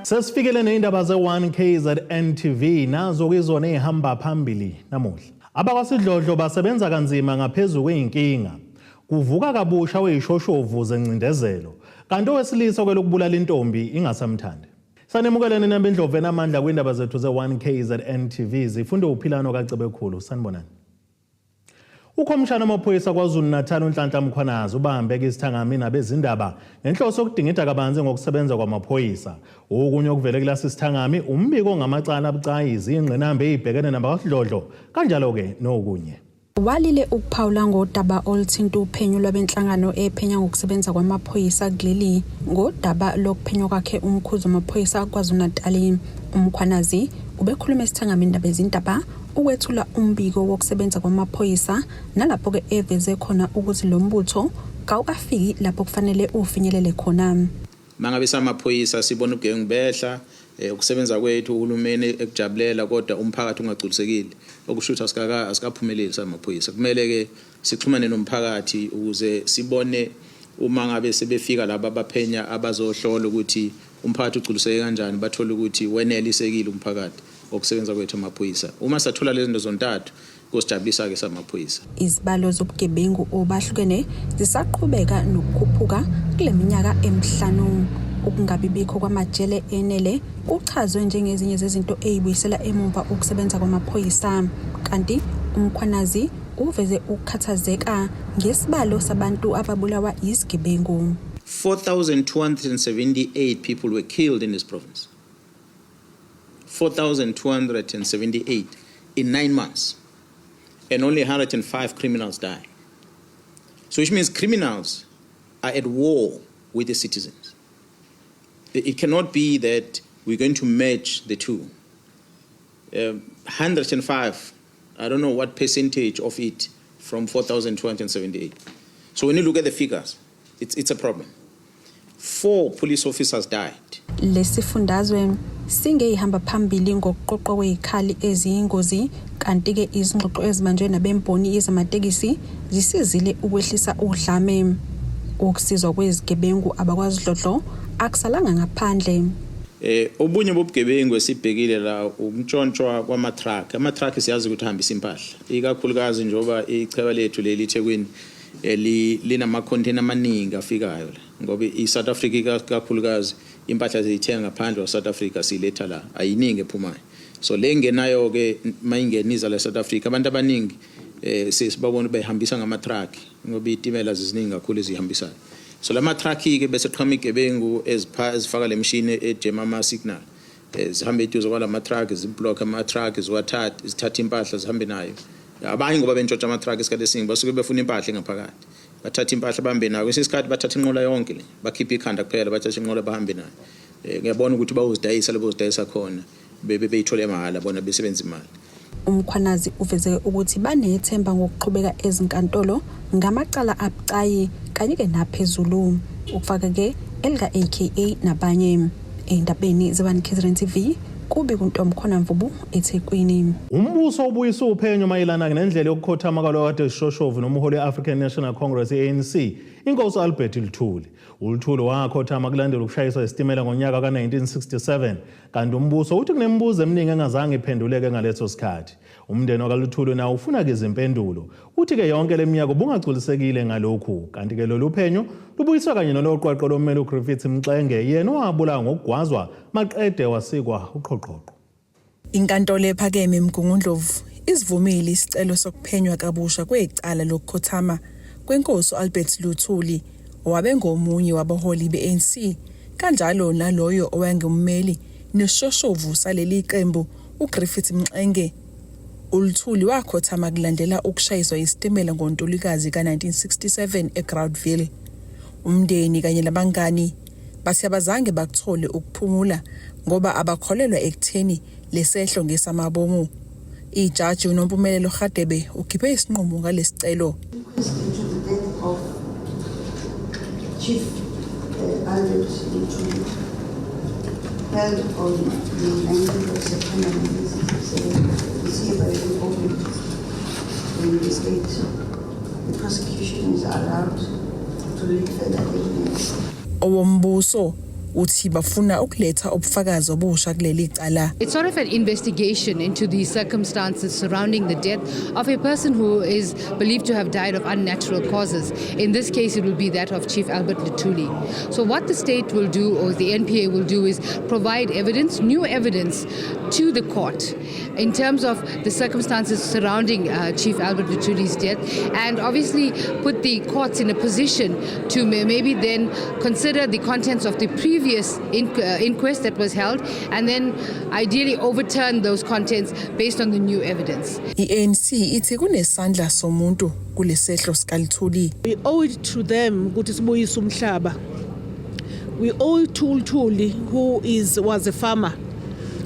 Sesifikele neindaba ze-1 KZN TV nazo kuyizona ehamba phambili namuhla. Abakwasidlodlo basebenza kanzima ngaphezulu kweinkinga. Kuvuka kabusha weyishoshovu zencindezelo. Kanti owesilisa kwelokubulala intombi ingasamthandi. Sanemukeleni nabendlovu enamandla kwindaba zethu ze-1 KZN TV zifunde uphilano kaCebekhulu. Sanibonani. Ukhomishana wamaphoyisa KwaZulu-Natal uNhlanhla Mkhwanazi ubambe isithangami nabezindaba ngenhloso yokudingida kabanzi ngokusebenza kwamaphoyisa. Okunye okuvele kulasi sithangami umbiko ngamacala abucayi izingqinamba ezibhekene nabakwasidlodlo kanjalo ke nokunye. Walile ukuphawula ngodaba oluthinta uphenyo lwabenhlangano ephenya ngokusebenza kwamaphoyisa kuleli ngodaba lokuphenywa kwakhe umkhuzi wamaphoyisa KwaZulu-Natal. Umkhwanazi ubekhuluma esithangami indaba ezindaba ukwethula umbiko wokusebenza kwamaphoyisa nalapho ke eveze khona ukuthi lo mbutho kawukafiki lapho kufanele ufinyelele khona. Mangabe samaphoyisa sibona ubugebengu behla ukusebenza kwethu uhulumeni ekujabulela kodwa umphakathi ungagculisekile okushutha asikaphumeleli samaphoyisa. Kumele ke sixhumane nomphakathi ukuze sibone uma ngabe sebefika laba abaphenya abazohlola ukuthi umphakathi ugculiseke kanjani bathola ukuthi wenelisekile umphakathi okusebenza kwethu amaphoyisa. Uma sathola lezi zinto zontathu kusijabulisa ke samaphoyisa. Izibalo zobugebengu obahlukene zisaqhubeka nokukhuphuka kule minyaka emihlanu. Ukungabibikho kwamajele enele kuchazwe njengezinye zezinto ezibuyisela emumva ukusebenza kwamaphoyisa. Kanti umkhwanazi uveze ukukhathazeka ngesibalo sabantu ababulawa izigebengu. 4,278 people were killed in this province. 4,278 in 9 months. And only 105 criminals died. So which means criminals are at war with the citizens. It cannot be that we're going to match the two. 105, I don't know what percentage of it from 4,278. So when you look at the figures, it's a problem. 4 police officers died. Lesifundazwe singehamba phambili ngokuqoqwa kwezikhali eziyingozi kanti ke izingxoxo ezibanjwe nabemboni yezamatekisi zisizile ukwehlisa udlame. Ukusizwa kwezigebengu abakwaZidlodlo akusalanga ngaphandle. Obunye bobugebengu esibhekile la umtshontshwa kwamatruck. Amatruck siyazi ukuthi ahambisa impahla. Ikakhulukazi njoba icheba lethu leli eThekwini linama container amaningi afikayo la. Ngoba iSouth Africa kakhulukazi impahla zithenga ngaphandle kwaSouth Africa siletha la ayiningi ephumayo. So lengenayo ke mayingeniza la South Africa abantu abaningi sesibabona behambisa ngamatruck ngoba itimela ziziningi kakhulu ezihambisayo. So la matruck ke bese qhama igebengu ezifaka lemshini ejema ama signal zihamba eduze kwala matruck ziblock amatruck zithatha impahla zihambe nayo. Abanye ngoba bentshontsha amatruck esikhathi esingi basuke befuna impahla ngaphakathi bathatha impahla bahambe nayo kwesinye isikhathi bathatha inqola yonke le bakhipha ikhanda kuphela bathatha inqola bahambe nayo. Ngiyabona ukuthi bawuzidayisa labo zidayisa khona beyithole imali bona besebenza imali. Umkhwanazi uveze ukuthi banethemba ngokuqhubeka ezinkantolo ngamacala abucayi kanye ke naphezulu ukufaka ke Elga aka nabanye endabeni ze-1 KZN TV kubi kuNtomkhona Mvubu eThekwini. Umbuso ubuyisa uphenyo mayelana nendlela yokukhothama kwalokade Shoshovu nomholi we-African National Congress ANC inkosi Albert Luthuli. uLuthuli wakhothama kulandela ukushayiswa isitimela ngonyaka ka-1967 kanti umbuso uthi kunemibuzo eminingi engazange iphenduleke ngaleso sikhathi. Umndeni wakaLuthuli nawo ufuna ke izimpendulo. Uthi ke yonke leminyaka ubungagculisekile ngalokhu kanti ke lolu phenyo lubuyiswa kanye noloqwaqo lommeli uGriffiths Mxenge yena owabulawa ngokugwazwa maqede wasikwa uqhoqhoqo. Inkantolo ephakeme eMgungundlovu isivumile isicelo sokuphenywa kabusha kwecala lokukhothama kwenkosi Albert Luthuli owabe ngomunye wabaholi beANC kanjalo naloyo owangummeli neshoshovu saleli qembu uGriffiths Mxenge. uLuthuli wakhothama kulandela ukushayiswa isitimela ngoNtulikazi ka-1967 eGroundville. Umndeni kanye nabangani bathi abazange bakuthole ukuphumula ngoba abakholelwa ekutheni lesehlo ngesamabomu. Ijaji uNompumelelo Radebe ukhiphe isinqumo ngalesicelo. Chief Albert Luthuli held on the 19th of September 1967 received by the open in the state. The prosecution is allowed to read further evidence. Owombuso uthi bafuna ukuletha ubufakazi obusha kuleli cala. It's sort of an investigation into the circumstances surrounding the death of a person who is believed to have died of unnatural causes. In this case, it will be that of Chief Albert Luthuli. So what the state will do, or the NPA will do, is provide evidence, new evidence, to the court in terms of the circumstances surrounding Chief Albert Luthuli's death, and obviously put the courts in a position to maybe then consider the contents of the previous inquest that was held, and then ideally overturn those contents based on the new evidence. I-ANC ithi kunesandla somuntu kulesehlo sikaLuthuli. We owe it to them ukuthi sibuyise umhlaba. We owe it to Luthuli, who was a farmer,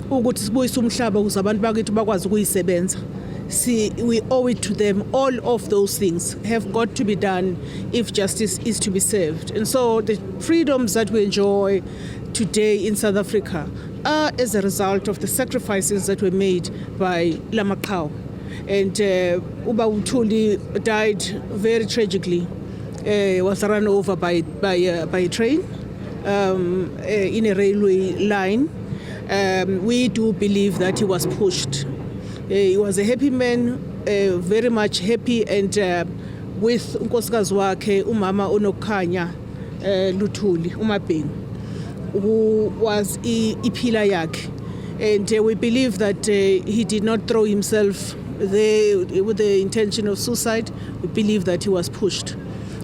ukuthi sibuyise umhlaba ukuze abantu bakithi bakwazi ukuyisebenza. We owe it to them. All of those things have got to be done if justice is to be served. And so the freedoms that we enjoy today in South Africa are as a result of the sacrifices that were made by Lamaqhawe. And Uba Luthuli died very tragically. Was run over by a train in a railway line. We do believe that he was pushed. He was a happy man, very much happy, and with unkosikazi wakhe umama uNokhanya Luthuli uMabheng, who was iphila yakhe. And we believe that he did not throw himself there with the intention of suicide. We believe that he was pushed.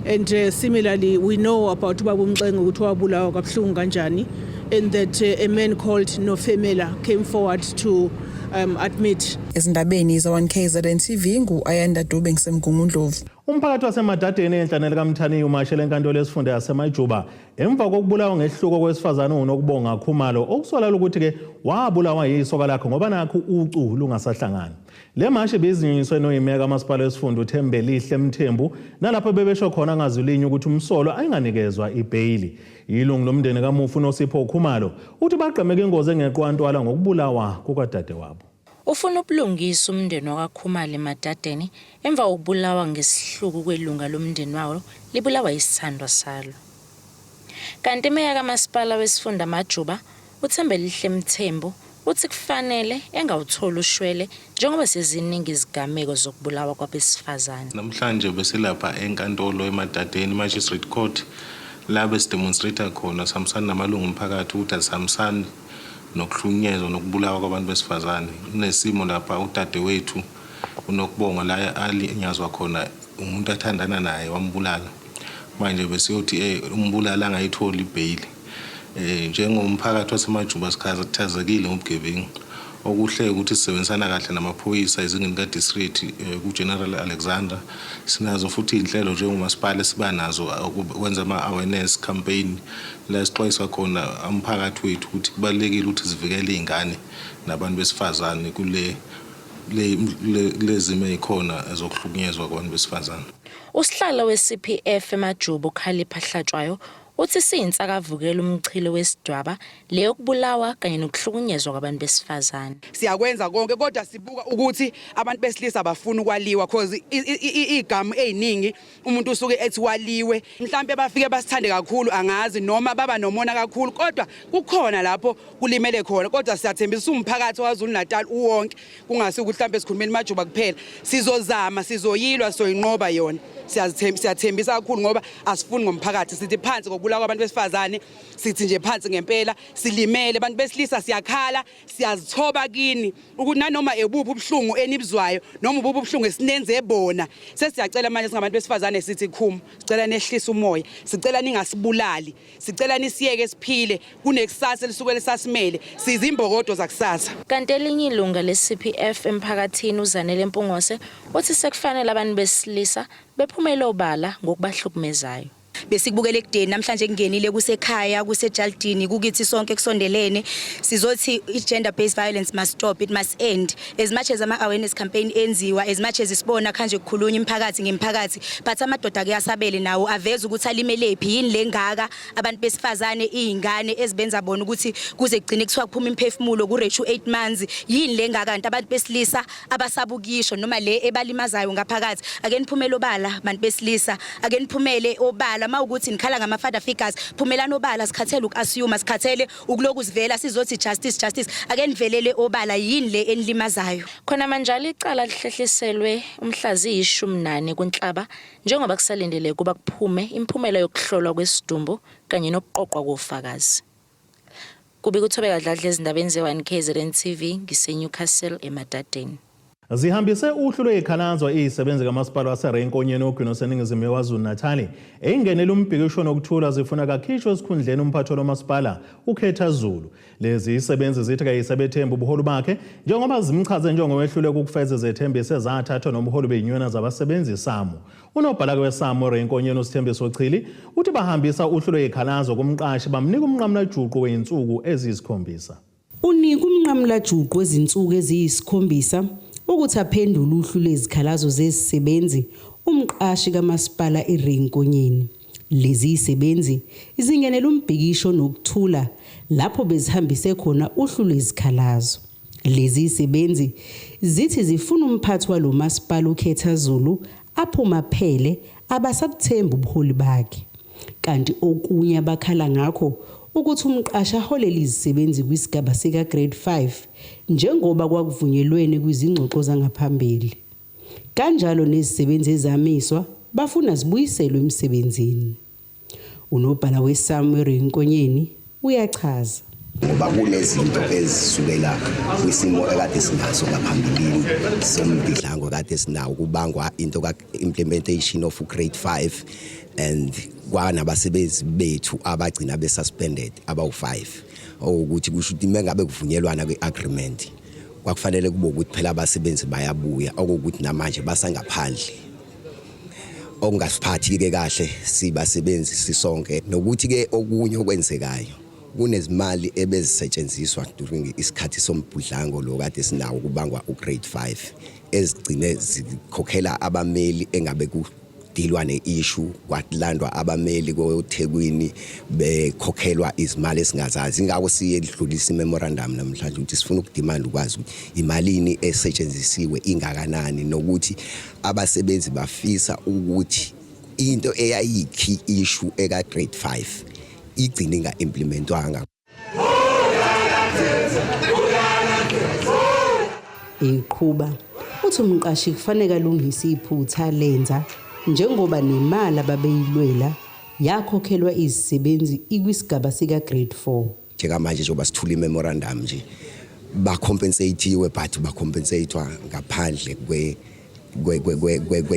And similarly, we know about Ubaba uMxenge ukuthi wabulawa kabuhlungu kanjani, and that a man called Nofemela came forward to admit. Ezindabeni za1KZN TV ngu-Ayanda Dube ngisemgungundlovu. Umphakathi wasemadadeni enhlanelo kaMthaniya umashele enkantolo yesifunda yaseMajuba emva kokubulawa ngehluko kwesifazane uNokubonga Khumalo okusolala ukuthi ke wabulawa yisoka lakhe ngoba nakho ucu lungasahlangani. Le mashi bezinyiswe noyimeka kamasipala wesifunda uThembelihle Mthembu nalapho bebesho khona ngazulinya ukuthi umsolo ayinganikezwa ibhayili. Ilungu lomndeni kaMufu noSipho Khumalo uthi baqemeke ingozi engeqwantwala ngokubulawa kukadade wabo. Ufuna ubulungisa umndeni wakaKhumalo emadadeni emva kokubulawa ngesihluku kwelunga lomndeni wawo libulawa isithandwa salo. Kanti meya kamasipala wesifunda Majuba uThembelihle Mthembu uthi kufanele engawuthola ushwele njengoba seziningi izigameko zokubulawa kwabesifazane. Namhlanje beselapha enkantolo emadadeni Magistrate Court la besidemonstrate khona samsana namalungu omphakathi ukuthi asamsani nokuhlunyezwa nokubulawa kwabantu besifazane. Kunesimo lapha udade wethu uNokubonga la alinyazwa khona umuntu athandana naye wambulala. Manje besiyothi umbulala angayithola ibhayili. Njengomphakathi waseMajuba sikhathazekile ngobugebengu. Okuhle ukuthi sisebenzisana kahle namaphoyisa ezingeni ka-district ku-General Alexander. Sinazo futhi inhlelo njengomasipala sibanazo ukwenza ama-awareness campaign la sixwayisa khona umphakathi wethu ukuthi kubalulekile ukuthi sivikele izingane nabantu besifazane lezimo ezikhona ezokuhlukunyezwa kwabantu besifazane. Usihlalo we-CPF eMajuba uKhalipha Hlatshwayo uthi siyinsakavukela umchilo wesidwaba leyo kubulawa kanye nokuhlukunyezwa kwabantu besifazane. Siyakwenza konke kodwa sibuka ukuthi abantu besilisa bafuna ukwaliwa because igama eziningi umuntu usuke ethi waliwe mhlambe bafike basithande kakhulu angazi noma baba nomona kakhulu kodwa kukhona lapho kulimele khona kodwa siyathembisa umphakathi waZulu Natal uwonke kungasi ukuthi mhlambe sikhulumeni Majuba kuphela sizozama sizoyilwa soyinqoba yona siyathembisa kakhulu ngoba asifuni ngomphakathi sithi phansi kokubulawa kwabantu besifazane sithi nje phansi ngempela silimele abantu besilisa siyakhala siyazithoba kini ukuthi nanoma ebuphi ubhlungu enibuzwayo noma ubuphi ubhlungu esinenze bona sesiyacela manje singabantu besifazane sithi khuma sicela nehlisa umoya sicela ningasibulali sicela nisiyeke siphile kunekusasa elisuke lesasimele sizimbokodo zakusasa. Kanti elinye ilunga le-CPF emphakathini uZanele Mpungose uthi sekufanele abantu besilisa bephumele obala ngokubahlukumezayo. Besikubukele ekudeni namhlanje kungenile kusekhaya kusejaldini kukithi sonke kusondelene sizothi i-gender based violence must stop, it must end. As much as ama-awareness campaign enziwa, as much as isibona kanje kukhulunywa imphakathi ngemphakathi, but amadoda kuyasabele nawo aveza ukuthi alimelephi yini lengaka abantu besifazane izingane ezibenza bona ukuthi kuze kugcine kuthiwa kuphuma imphefumulo ku-ratio 8 months yini lengaka kanti abantu besilisa abasabukisho noma le ebalimazayo ngaphakathi ake niphumele obala abantu besilisa ake niphumele obala obala mawukuthi nikhala ngama father figures phumelana obala sikhathele uku-assume sikhathele ukuloku sivela sizothi justice ake nivelele obala yini le enilimazayo. Khona manje icala lihlehliselwe umhlazi 14 kuNhlaba njengoba kusalindele kuba kuphume imphumela yokuhlolwa kwesidumbu kanye nokuqoqwa kofakazi. Kubi kuthobeka Dladla ezindabeni ze1 KZN TV ngise-Newcastle eMadadeni. Zihambise uhlu lwezikhalazo izisebenzi kamasipala waseRenkonyeni ogwini oseningizimu yeKwaZulu-Natal engenela umbhikisho nokuthula zifuna kakhishwe esikhundleni umphathi wamasipala uKhetha Zulu. Lezi izisebenzi zithi kayisebethemba ubuholi bakhe njengoba zimchaze njengowehluleka ukufeza izethembiso ezathathwa nobuholi beyinyona zabasebenzi SAMU. Unobhala weSAMU Renkonyeni uSithembiso Chili uthi bahambisa uhlu lwezikhalazo kumqashi bamnika umnqamulajuqu weinsuku eziyisikhombisa. Unika umnqamulajuqu wezinsuku eziyisikhombisa ukuthi aphendule uhlu lwezikhalazo zezisebenzi umqashi kamasipala eRenkonyeni. Lezi izisebenzi izingenela umbhikisho nokuthula lapho bezihambise khona uhlu lwezikhalazo. Lezi izisebenzi zithi zifuna umphathi walo masipala uKhetha Zulu aphuma phele abasabuthemba ubuholi bakhe. Kanti okunye abakhala ngakho ukuthi umqashi aholele izisebenzi kwisigaba sika grade 5 njengoba kwakuvunyelwene kwizingxoxo zangaphambili. Kanjalo nezisebenzi ezamiswa bafuna zibuyiselwe emsebenzini. Unobhala weSAMU eRenkonyeni uyachaza. Ngoba kunezinto ezisukela kwisimo ekade sinaso ngaphambilini sombidlango kade sinawo kubangwa into ka-implementation of grade 5 and kwanabasebenzi bethu abagcina besuspended abawu5 ukuthi kusho ukuthi mengabe kuvunyelwana kweagreement kwakufanele kube ukuthi phela abasebenzi bayabuya okuthi namanje basangaphandle okungasiphathi ke kahle sibasebenzi sisonke nokuthi ke okunye okwenzekayo kunezimali ebezisetshenziswa during isikhathi sombudlango lo kade sinawo kubangwa ugrade 5 ezigcine zikhokhela abameli engabe kudilwa neissue kwalandwa abameli koThekwini bekhokhelwa izimali esingazazi ingakho siye lidlulisa imemorandum namhlanje ukuthi sifuna ukudemand ukwazi imalini esetshenzisiwe ingakanani nokuthi abasebenzi bafisa ukuthi into eyayikhi issue eka grade 5 igcine inga-implementwanga. Iqhuba uthi umqashi kufanele alungise iphutha lenza njengoba nemali ababeyilwela yakhokhelwa izisebenzi ikwisigaba sika grade 4. Njengamanje njengoba sithula imemorandum nje bacompensatiwe but bacompensatewa ngaphandle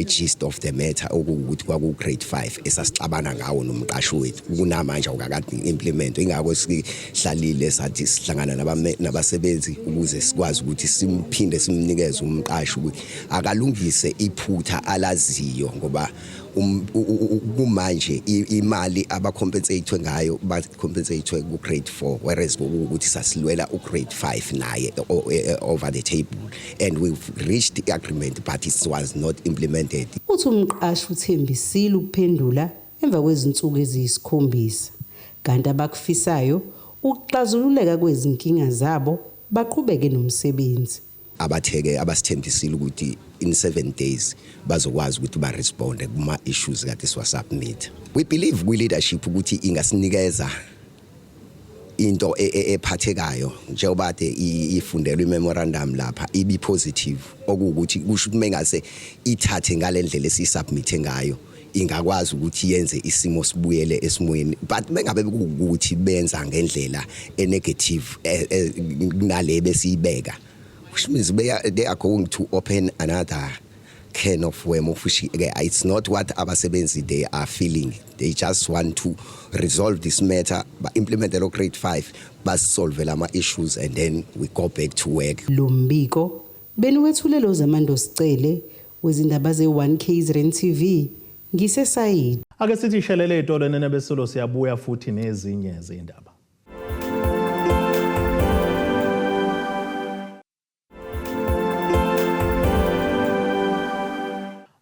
gist of the matter ukuthi kwaku grade 5 esasixabana ngawo nomqashi wethu kunamanje ukakade implement ingakho sihlalile sathi sihlangana nabasebenzi ukuze sikwazi ukuthi simphinde simnikeze umqashi ukuthi akalungise iphutha alaziyo ngoba kumanje imali abacompensatwe ngayo bacompensatwe ku grade 4 whereas ukuthi sasilwela u grade 5 naye over the table and we've reached the agreement but it was not implemented. Uthi umqashi uthembisile ukuphendula emva kwezinsuku eziyisikhombisa kanti abakufisayo ukuxazululeka kwezinkinga zabo baqhubeke nomsebenzi. Abatheke abasithembisile ukuthi in 7 days bazokwazi ukuthi ba respond kuma issues kade siwasubmit. We believe we leadership ukuthi ingasinikeza into ephathekayo njengoba ifundelwe memorandum lapha ibi positive okuthi kusho ukuthi mengase ithathe ngalendlela esisubmit ngayo ingakwazi ukuthi yenze isimo sibuyele esimweni but mengabe ukuthi benza ngendlela enegative kunale besiyibeka which means they are going to open another can of worm of which it's not what abasebenzi they are feeling. They just want to resolve this matter, but implement the grade 5, but solve lama issues and then we go back to work. Lombiko beniwethulelo zamando sicele wezindaba ze1 KZN TV ngisesayidi. Ake sithi shelele itolo nenebesolo siyabuya futhi nezinye izindaba.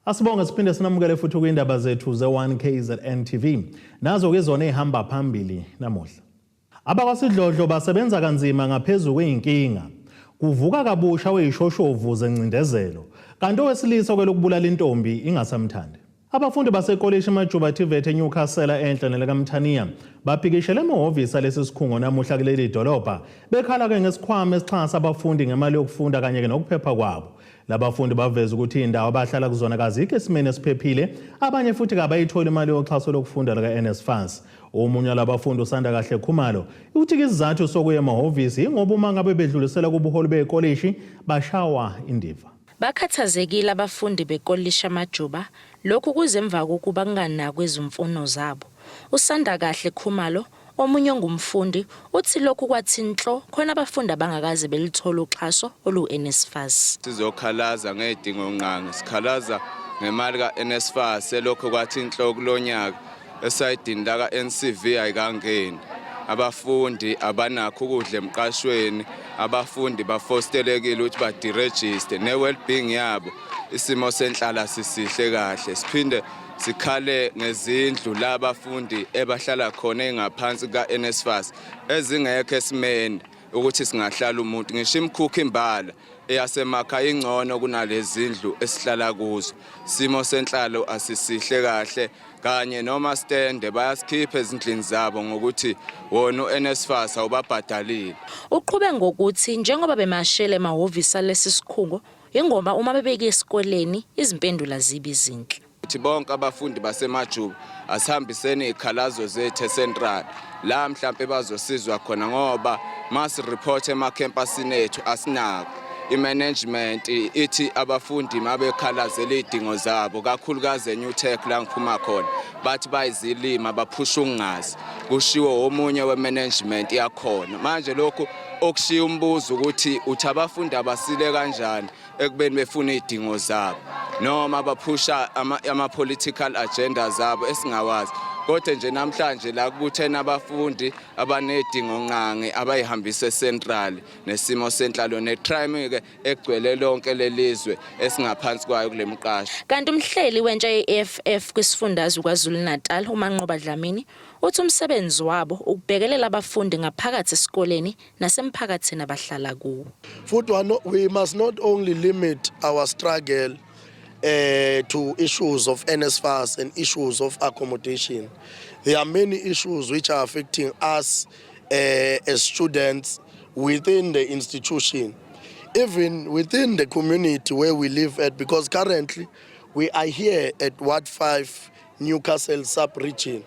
Asibonga siphinde sinamukele futhi kwindaba zethu ze1 KZN TV. Nazo ke zona ehamba phambili namuhla. Abakwasidlodlo basebenza kanzima ngaphezulu kweinkinga. Kuvuka kabusha weyishoshovu zencindezelo. Kanti owesilisa kwelokubulala intombi ingasamthandi. Abafundi basekolisi Majuba TVET eNewcastle enhle nelekamthaniya baphikishele emahhovisi alesi sikhungo namuhla kuleli dolobha bekhala ke ngesikhwama esixhasa abafundi ngemali yokufunda kanye ke nokuphepha kwabo. Labafundi baveza ukuthi indawo abahlala kuzona kazikho esimeni esiphephile, abanye futhi kabayithola imali yoxhaso lokufunda laka NSFAS. Omunye labafundi usanda kahle Khumalo uthi isizathu sokuya emahhovisi ngoba uma ngabe bedlulisela kubuholi bekolisi bashawa indiva. Bakhathazekile abafundi bekolisha Majuba lokhu kuzemva kokuba kunganakwe izimfuno zabo. Usanda kahle Khumalo omunye ngumfundi uthi lokhu kwathinhlo khona abafundi abangakaze belithola uxhaso olu-NSFAS. Sizokhalaza ngedingo nqangi, sikhalaza ngemali ka-NSFAS selokho kwathinhlo kulonyaka esayidini la ka-NCV ayikangeni. Abafundi abanakho ukudla emqashweni, abafundi bafostelekile ukuthi badirejiste ne-well-being yabo isimo senhlala sisihle kahle. Siphinde sikhale ngezindlu la abafundi ebahlala khona engaphansi ka-NSFAS ezingekho esimeni ukuthi singahlala umuntu. Ngisho imkhukhu imbala eyasemakhaya ingcono kunalezi zindlu esihlala kuzo. Simo senhlalo asisihle kahle kanye noma stende bayasikhipha ezindlini zabo ngokuthi wona uNSFAS awubabhadalile. Uqhube ngokuthi njengoba bemashele emahhovisi alesi sikhungo ingoma uma bebeke esikoleni izimpendulo zibi izinhle. Ukuthi bonke abafundi basemajuba asihambiseni ikhalazo zethu eCentral la mhlambe bazosizwa khona ngoba mas report emacampusini ethu asinako. I-management ithi abafundi mabekhalazela idingo zabo kakhulukazi eNewTech la ngiphuma khona bathi bayizilima baphusha ungazi kushiwo omunye we-management yakhona. Manje lokhu okushiya umbuzo ukuthi uthi abafundi abasile kanjani ekubeni befuna idingo zabo noma baphusha ama-political agenda zabo esingawazi. Kodwa nje namhlanje la kubuthena abafundi abanedingo nqangi abayihambisa eCentral nesimo senhlalo necrime ke egcwele lonke lelizwe esingaphansi kwayo kulemqasho. Kanti umhleli wentsha ye-EFF kwisifundazwe KwaZulu-Natal uManqoba Dlamini uthi umsebenzi wabo ukubhekelela abafundi ngaphakathi esikoleni nasemphakathini abahlala kuwo. Futhi we must not only limit our struggle to issues of NSFAS and issues of accommodation. There are many issues which are affecting us as students within the institution, even within the community where we live at, because currently we are here at Ward 5 Newcastle sub-region,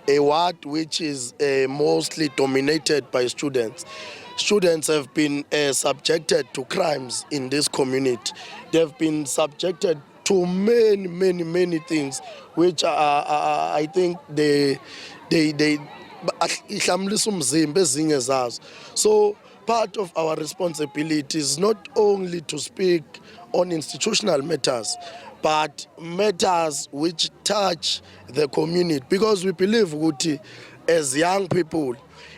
a ward which is mostly dominated by students. Students have been subjected to crimes in this community. They've been subjected to many things which I think so part of our responsibility is not only to speak on institutional matters but matters which touch the community, because we believe ukuthi as young people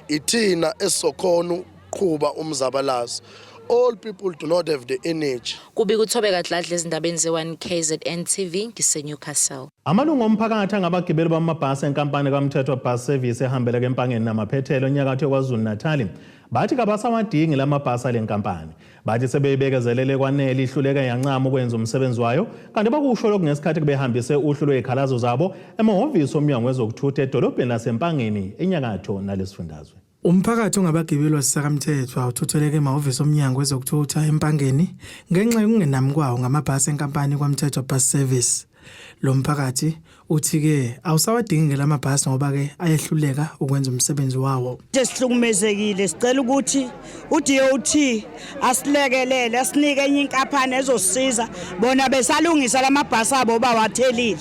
ithina esokhona uqhuba umzabalazo. All people do not have the energy. Kubi kuthobeka Dladla ezindabeni ze1KZN TV ngiseNewcastle. Amalungu omphakathi angabagibeli bamabhasi enkampani kaMthetho Bus Service ehambela kempangeni namaphethelo enyakatho KwaZulu-Natal bathi kabasawadingi lamabhasi alenkampani. Bathi sebeyibekezelele kwanele ihluleka yancama ukwenza umsebenzi wayo kanti bakusho lokhu ngesikhathi kubehambise uhlu lwezikhalazo zabo emahhovisi omnyango wezokuthutha edolobheni laseMpangeni enyakatho nalesifundazwe. Umphakathi ongabagibeli wasakaMthetho awuthutheleke emahhovisi omnyango wezokuthutha eMpangeni ngenxa yokungenami kwawo ngamabhasi enkampani kwaMthetho Bus Service. Lo mphakathi uthi ke awusawadingi lamabhasi ngoba ke ayehluleka ukwenza umsebenzi wawo. Sihlukumezekile, sicela ukuthi uDOT asilekelele asinike enye inkampani ezosisiza bona besalungisa lamabhasi abo bawathelile.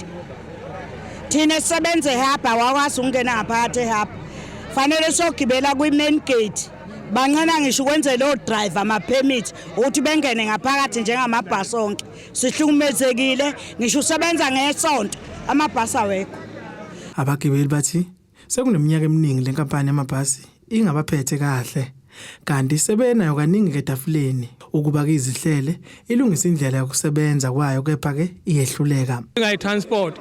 Thina sisebenze hapa wakwazi ungena ngaphakathi hapa. Fanele sogibela kwi-main gate bancane ngisho ukwenze lo drive ama permit ukuthi bengene ngaphakathi njengamabhasi onke. Sihlukumezekile ngisho usebenza ngesonto amabhasi awekho. Abagibeli bathi sekuneminyaka eminingi lenkampani yamabhasi ingabaphethe kahle kanti sebenayo kaningi ketafuleni ukuba izihlele ilungisa indlela yokusebenza kwayo kepha ke iyehluleka. Ngai transport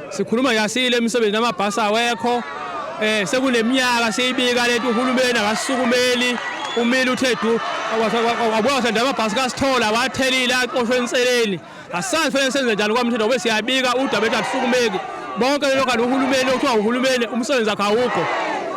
sikhuluma yasile imisebenzi yamabhasi awekho. Sekuneminyaka seyibika lento uhulumeni akasukumeli umile uthethu wabuya senda amabhasi kaSithola wathelile aqoshwe enseleni asazi fanele senze njalo kwamthetho bese siyabika udaba bethu asukumeki bonke lokho kanti uhulumeni okuthiwa uhulumeni umsebenzi akhe awukho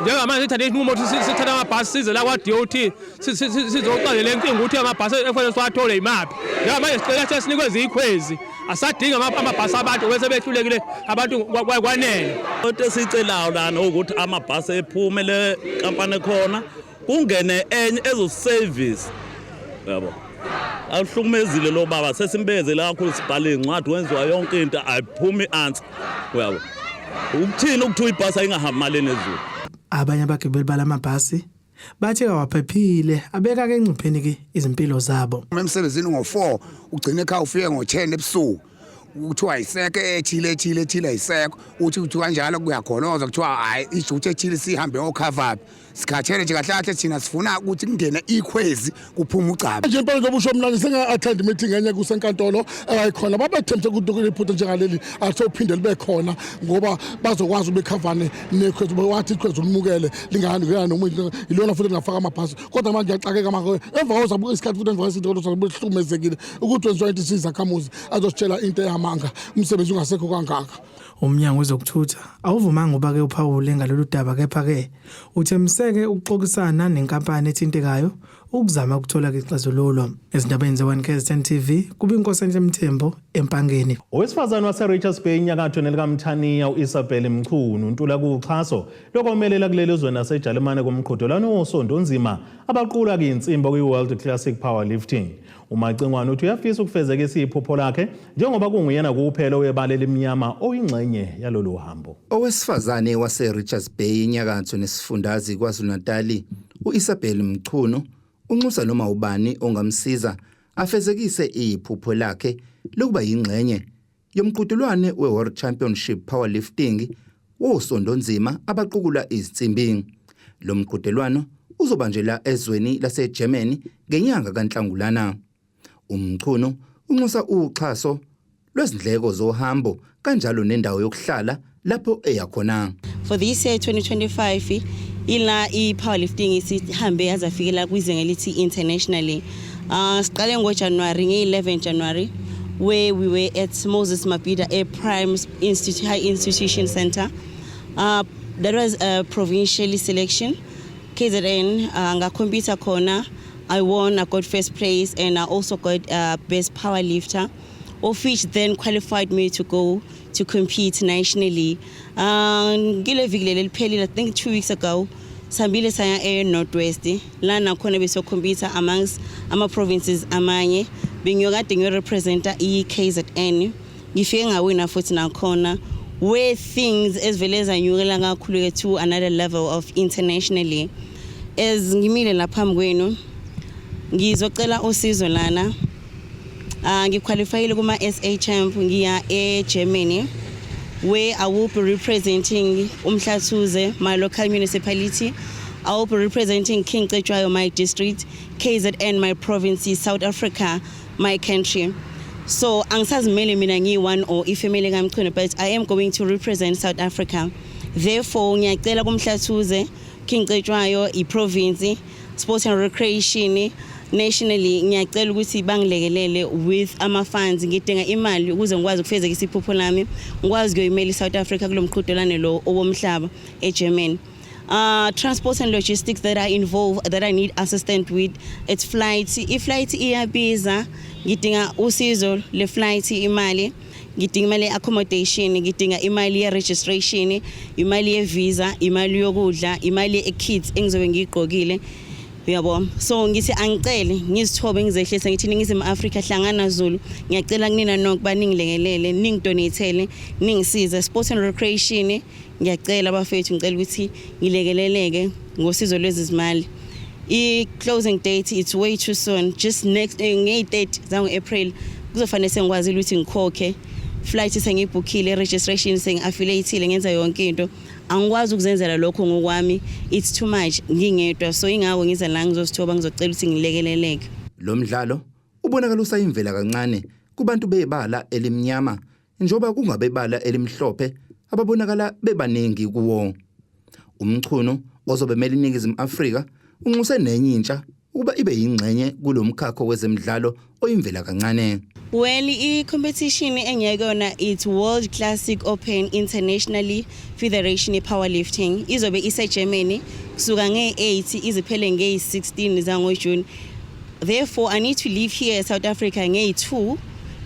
njengamanje sithathe isinqumo ukuthi sithatha amabhasi size la kwa DOT sizoxalela le nkinga ukuthi amabhasi efanele siwathole imaphi njengamanje sicela ukuthi sinikwe izikhwezi asadinga amabhasi abantu bese behlulekile abantu kwanele into esicelayo lana ukuthi amabhasi ephume le kampani khona kungene enye ezoservice yabo awuhlukumezile lo baba sesimbezele kakhulu sibhale incwadi wenziwa yonke into ayiphumi answer yabo ukuthini ukuthiwa ibhasi ayingahambi maleni ezulu abanye abagibeli balamabhasi bathi awaphephile abeka ke engcupheni ke izimpilo zabo emsebenzini ngo4 ugcine ekhaya ufike ngo10 ebusuku kuthiwa ayiseke ethile ayiseko uthi kanjalo kuyakholoza kuthiwa hayi ijuthi ethile sihambe ngokhavaphi sikhathele nje kahle thina sifuna ukuthi kungene ikhwezi kuphuma ucaba nje impela nobusho mnandi senga attend meeting enye kusenkantolo ayikhona babethembe ukuthi iphutha njengaleli asophinde libe khona ngoba bazokwazi ubekhavane nekhwezi wathi ikhwezi umukele lingahamba nomuntu ilona futhi ngafaka amabhasi kodwa manje ngiyaxakeka manje emva kozabuka isikhathi futhi emva kwesinto sokuhlumezekile ukuthi wenziwa into sizakhamuzi azositshela into eyamanga umsebenzi ungasekho kangaka umnyango wezokuthutha awuvumanga ubake uphawule ngalolu daba kepha ke uthemseke ukuxoxisana nenkampani ethintekayo ukuzama ukuthola ixazululo ezindabeni ze1 KZN TV kuba inkosi Mthembu empangeni owesifazane waseRichards Bay inyakatho nelikaMthaniya uIsabel Mchunu untula kuxhaso lokomelela kuleli zwe naseJalimane komqhudelwano wosonto nzima abaqula kuyinsimbo kwiWorld Classic Powerlifting umacingwane uthi uyafisa ukufezeka isiphupho lakhe njengoba kunguyena kuphela oyebale lemnyama oyingxenye yalolu hambo owesifazane waseRichards Bay inyakatho nesifundazi KwaZulu-Natal uIsabel Mchunu unxusa noma ubani ongamsiza afezekise iphupho lakhe lokuba yingxenye yomqhudelwano weWorld Championship Powerlifting wosonto nzima abaqukula izinsimbi lo mqhudelwano uzobanjela ezweni laseGermany ngenyanga kaNhlangulana Mchunu unxusa uxhaso lwezindleko zohambo kanjalo nendawo yokuhlala lapho eyakhona for this year 2025 ila powerlifting isihambe yazafikela kwizinga elithi internationally siqale ngoJanuary nge11 January where we were at Moses Mabhida Air Prime Institute High Institution Center that was a provincial selection KZN ngakompyuta khona I won, I got first place and I also got best power lifter of which then qualified me to go to compete nationally. Ngile vile liphelile I think 2 weeks ago sambile saya eNorthwest la nakhona bese compete amongst ama provinces amanye bengiyokade ngirepresenta iKZN ngifike ngawina futhi nakhona where things ezivele zanyukela kakhulu ke to another level of internationally as ngimile lapha kwenu ngizocela usizo lana ngiqualifyile kuma SA Champ ngiya eGermany where I will be representing Umhlathuze my local municipality I will be representing King Cetshwayo my district KZN my province South Africa my country so angisazimele mina ngiyi1 or ifamily kaMchunu but I am going to represent South Africa therefore ngiyacela kuMhlathuze King Cetshwayo iprovince sports and recreation nationally ngiyacela ukuthi bangilekelele with ama funds ngidinga imali ukuze ngikwazi ukufezeka isiphupho lami ngikwazi kuyoyimela iSouth Africa kulomqhudelwano lo owomhlaba eGermany transport and logistics that are involved that I need assistance with it's flight iflight iyabiza ngidinga usizo le flight imali ngidinga imali accommodation ngidinga imali ye registration imali ye visa imali yokudla imali ye kits engizobe ngigqokile uyabo so ngithi angicele ngizithobe ngizehlise ngithi ningizima Africa hlangana Zulu ngiyacela kunina nonke baningilekelele ningidonatele ningisize sports and recreation ngiyacela bafethu ngicela ukuthi ngilekeleleke ngosizo lwezimali i-closing date it's way too soon just next nge-30 zango-April kuzofanele sengikwazi ukuthi ngikhokhe flight sengibhukhile registration sengi-affiliateile ngenza yonke into angikwazi ukuzenzela lokho ngokwami it's too much ngingedwa so ingako ngiza la ngizosithoba ngizocela ukuthi ngilekeleleke lo mdlalo ubonakala usayimvela kancane kubantu bebala elimnyama njoba kungabebala elimhlophe ababonakala bebaningi kuwo Mchunu ozobemela iningizimu Afrika unxuse nenye intsha ukuba ibe yingxenye kulomkhakha wezemidlalo oyimvela kancane. Well, i-competition engiyayikona it's World Classic Open Internationally Federation Powerlifting. Izobe ise-Germany kusuka nge-8 iziphele nge-16 zangoJune. Therefore, I need to leave here South Africa nge-2.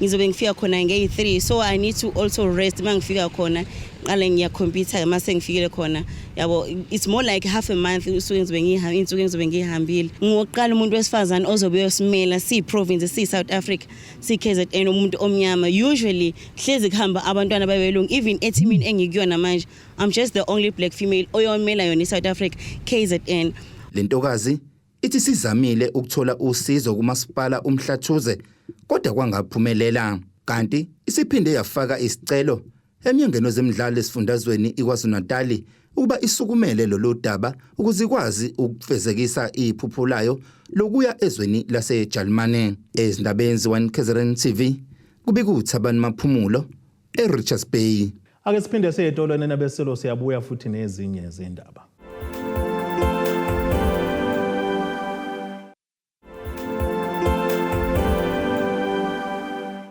Ngizobe ngifika khona nge-3. So I need to also rest mangifika khona. Qale ngiyacompete mase ngifikile khona. Yabo, it's more like half a month usuke ngizobe ngihambile. Ngokuqala umuntu wesifazane ozobe yosimela si-province si-South Africa si-KZN umuntu omnyama. Usually hlezi kuhamba abantwana babelungu. Even etimini engikuyona manje, I'm just the only black female oyomela yona i-South Africa KZN. Lentokazi ithi sizamile ukuthola usizo kumasipala uMhlathuze kodwa kwangaphumelela. Kanti isiphinde yafaka isicelo emnyangweni wezemidlalo esifundazweni iKwaZulu-Natal ukuba isukumele lolu daba ukuze ikwazi ukufezekisa iphupho layo lokuya ezweni laseJalimane. Ezindabeni ze-One KZN TV kubika uThabani Maphumulo eRichards Bay. Ake siphinde seyetolweni nabeselo siyabuya futhi nezinye izindaba.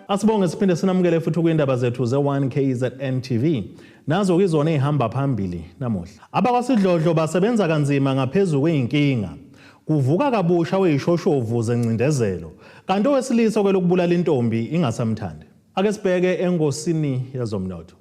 Asibonge siphinde sinamukele futhi kwindaba zethu ze-One KZN TV. Nazo izona ehamba phambili namuhla. Abakwasidlodlo basebenza kanzima ngaphezulu kweinkinga. Kuvuka kabusha weyishoshovu zencindezelo. Kanti owesilisa kwelokubulala intombi ingasamthandi. Ake sibheke engosini yezomnotho.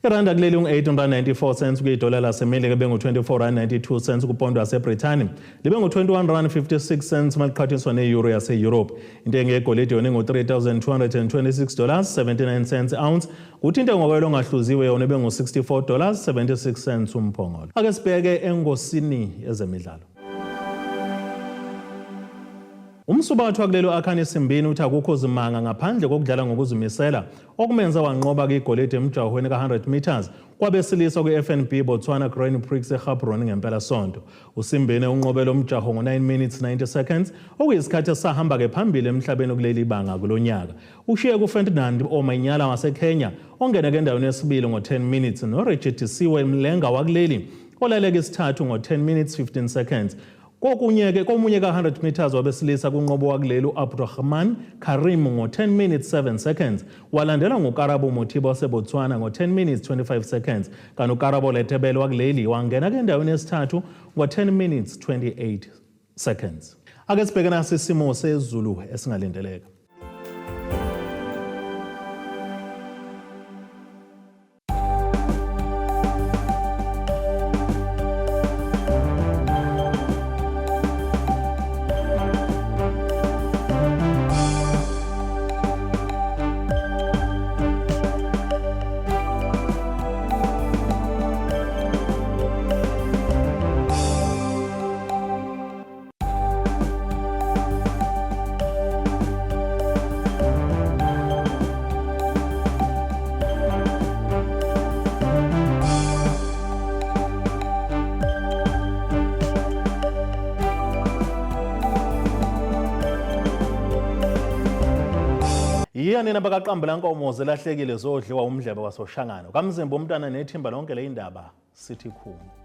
Iranda kuleli ungu-8.94 cents kuyidola laseMelika libe ngu-24.92 cents kupondo yaseBrithani libe ngu-21.56 cents maliqhathaniswa ne-euro yase-Europe. Intengo yegolide yona $3,226.79 cents ounce, kuthi intengo ngokwelo ongahluziwe yona ibe ngu-$64.76 cents umphongolo. Ake sibheke engosini yezemidlalo. Umsubathu wakulelo Akhane Simbini uthi akukho zimanga ngaphandle kokudlala ngokuzimisela okumenza wanqoba kwigolide emjahweni ka-100 meters kwabesilisa kwe-FNB Botswana Grand Prix eGaborone ngempela sonto. Usimbini unqobele umjaho ngo-9 minutes 90 seconds okuyisikhathi esahamba ke phambili emhlabeni kuleli banga kulonyaka. Ushiye kuFerdinand Omanyala waseKenya ongena endaweni yesibili ngo-10 minutes noRegit Siwe Mlenga wakuleli olaleka isithathu ngo-10 minutes 15 seconds. Komunye ka-100 meters wabesilisa kunqobo wakuleli uAbdurrahman Karim ngo-10 minutes 7 seconds walandela nguKarabo Mothiba waseBotswana ngo-10 minutes 25 seconds kanti uKarabo Letebele wakuleli wangena endaweni yesithathu ngo-10 minutes 28 seconds. Ake sibheke nasisimo sezulu esingalindeleka. Nina bakaqamba lankomo zelahlekile zodliwa umdlebe wasoshangano. Kamzimba umntana nethimba lonke le indaba sithi khulu.